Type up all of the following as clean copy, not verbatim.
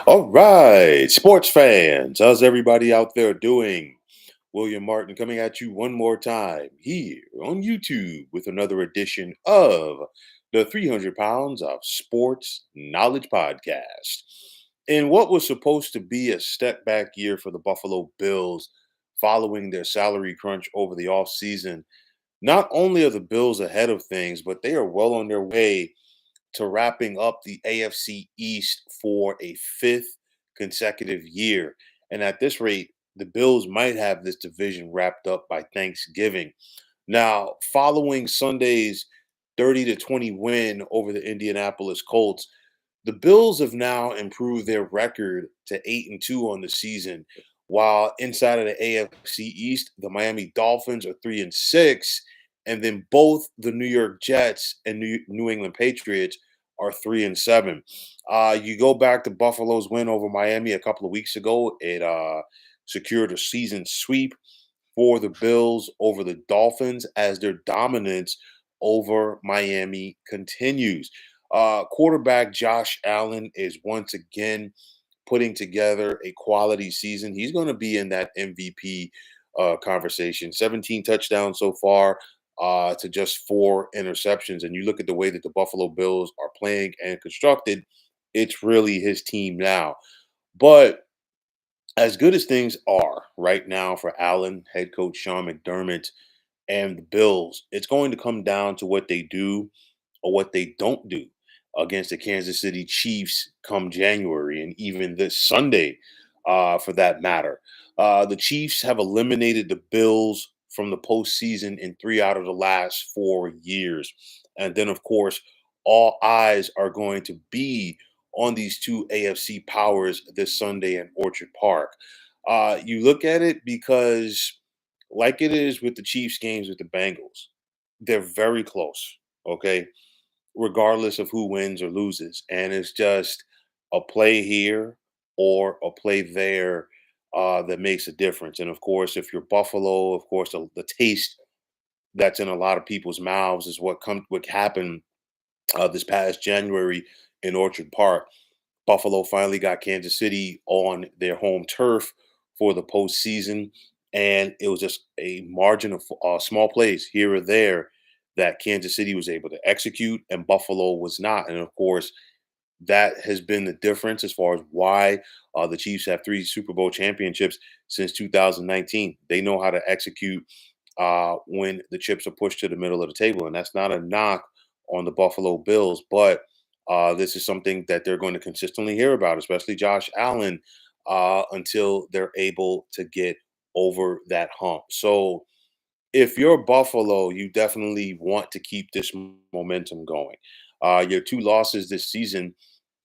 All right, sports fans, how's everybody out there doing? William Martin coming at you one more time here on YouTube with another edition of the 300 Pounds of Sports Knowledge Podcast. In what was supposed to be a step back year for the Buffalo Bills following their salary crunch over the offseason, not only are the Bills ahead of things, but they are well on their way to wrapping up the AFC East for a fifth consecutive year. And at this rate, the Bills might have this division wrapped up by Thanksgiving. Now, following Sunday's 30-20 win over the Indianapolis Colts, the Bills have now improved their record to 8-2 on the season, while inside of the AFC East, the Miami Dolphins are 3-6, and then both the New York Jets and New England Patriots are 3-7. You go back to Buffalo's win over Miami a couple of weeks ago; it secured a season sweep for the Bills over the Dolphins as their dominance over Miami continues. Quarterback Josh Allen is once again putting together a quality season. He's going to be in that MVP conversation. 17 touchdowns so far to just 4 interceptions. And you look at the way that the Buffalo Bills are playing and constructed, it's really his team now. But as good as things are right now for Allen, head coach Sean McDermott, and the Bills, it's going to come down to what they do or what they don't do against the Kansas City Chiefs come January and even this Sunday, for that matter. The Chiefs have eliminated the Bills from the postseason in 3 out of the last 4 years. And then, of course, all eyes are going to be on these two AFC powers this Sunday in Orchard Park. You look at it because, like it is with the Chiefs games with the Bengals, they're very close. Okay, regardless of who wins or loses. And it's just a play here or a play there that makes a difference. And of course, if you're Buffalo, of course, the taste that's in a lot of people's mouths is what happened this past January in Orchard Park. Buffalo finally got Kansas City on their home turf for the postseason, and it was just a margin of small plays here or there that Kansas City was able to execute, and Buffalo was not. And of course, that has been the difference as far as why the Chiefs have 3 Super Bowl championships since 2019. They know how to execute when the chips are pushed to the middle of the table, and that's not a knock on the Buffalo Bills, but this is something that they're going to consistently hear about, especially Josh Allen, until they're able to get over that hump. So, if you're Buffalo, you definitely want to keep this momentum going. Your 2 losses this season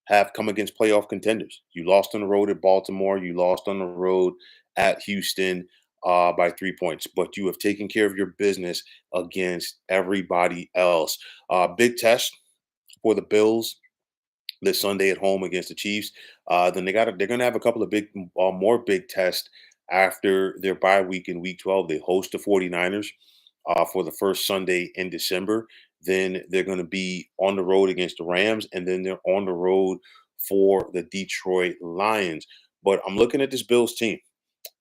have come against playoff contenders. You lost on the road at Baltimore. You lost on the road at Houston by 3 points, but you have taken care of your business against everybody else. Big test for the Bills this Sunday at home against the Chiefs. Then they're going to have a couple of more big tests after their bye week in Week 12. They host the 49ers for the first Sunday in December. Then they're going to be on the road against the Rams, and then they're on the road for the Detroit Lions. But I'm looking at this Bills team.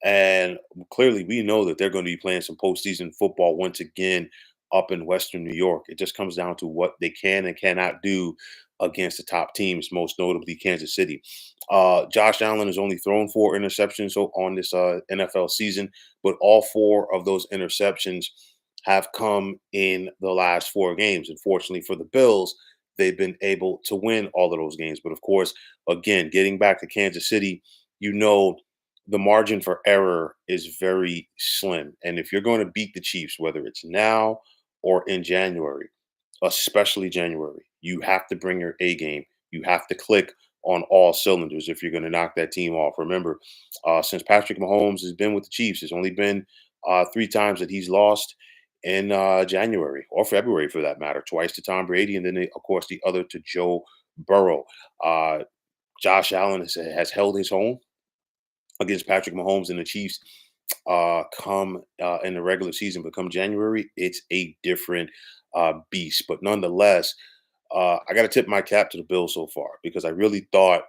And clearly, we know that they're going to be playing some postseason football once again up in Western New York. It just comes down to what they can and cannot do against the top teams, most notably Kansas City. Josh Allen has only thrown 4 interceptions on this NFL season, but all 4 of those interceptions have come in the last 4 games. Unfortunately for the Bills, they've been able to win all of those games. But of course, again, getting back to Kansas City, you know the margin for error is very slim. And if you're going to beat the Chiefs, whether it's now or in January, especially January, you have to bring your A game. You have to click on all cylinders if you're going to knock that team off. Remember, since Patrick Mahomes has been with the Chiefs, there's only been 3 times that he's lost in January or February for that matter, twice to Tom Brady, and then, of course, the other to Joe Burrow. Josh Allen has held his own against Patrick Mahomes and the Chiefs come in the regular season, but come January, it's a different beast. But nonetheless, I got to tip my cap to the Bills so far because I really thought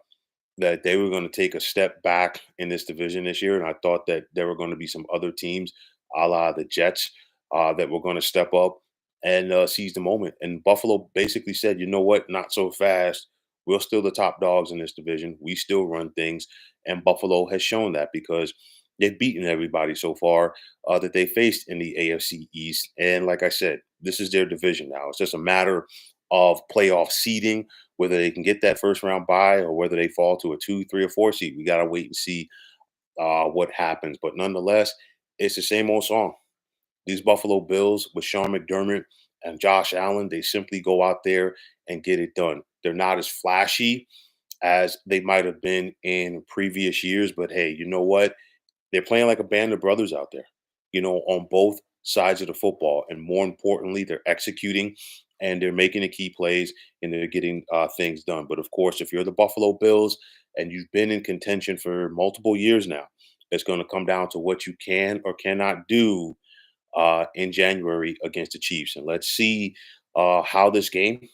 that they were going to take a step back in this division this year, and I thought that there were going to be some other teams, a la the Jets, that were going to step up and seize the moment. And Buffalo basically said, "You know what? Not so fast. We're still the top dogs in this division. We still run things." And Buffalo has shown that because they've beaten everybody so far that they faced in the AFC East. And like I said, this is their division now. It's just a matter of playoff seeding, whether they can get that first round bye or whether they fall to a 2, 3, or 4 seed. We got to wait and see what happens. But nonetheless, it's the same old song. These Buffalo Bills with Sean McDermott and Josh Allen, they simply go out there and get it done. They're not as flashy as they might have been in previous years, but hey, you know what? They're playing like a band of brothers out there, on both sides of the football. And more importantly, they're executing and they're making the key plays and they're getting things done. But of course, if you're the Buffalo Bills and you've been in contention for multiple years now, it's going to come down to what you can or cannot do in January against the Chiefs. And let's see how this game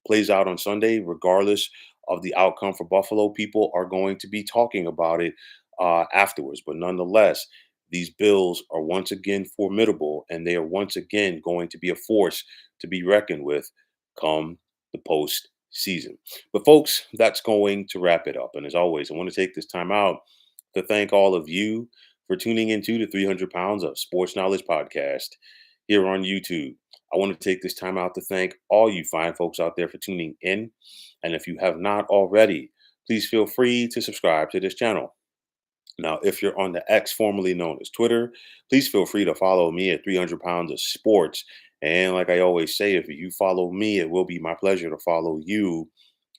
plays out on Sunday, regardless of the outcome for Buffalo, people are going to be talking about it afterwards. But nonetheless, these Bills are once again formidable, and they are once again going to be a force to be reckoned with come the postseason. But, folks, that's going to wrap it up. And as always, I want to take this time out to thank all of you for tuning into the 300 Pounds of Sports Knowledge podcast here on YouTube. I want to take this time out to thank all you fine folks out there for tuning in. And if you have not already, please feel free to subscribe to this channel. Now, if you're on the X formerly known as Twitter, please feel free to follow me at 300 Pounds of Sports. And like I always say, if you follow me, it will be my pleasure to follow you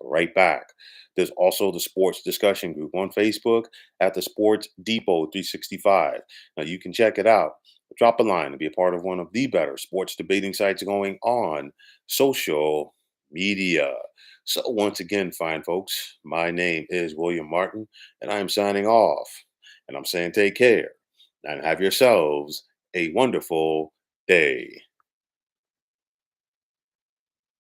right back. There's also the sports discussion group on Facebook at the Sports Depot 365. Now, you can check it out. Drop a line and be a part of one of the better sports debating sites going on social media. So, once again, fine folks, my name is William Martin, and I am signing off. And I'm saying take care and have yourselves a wonderful day.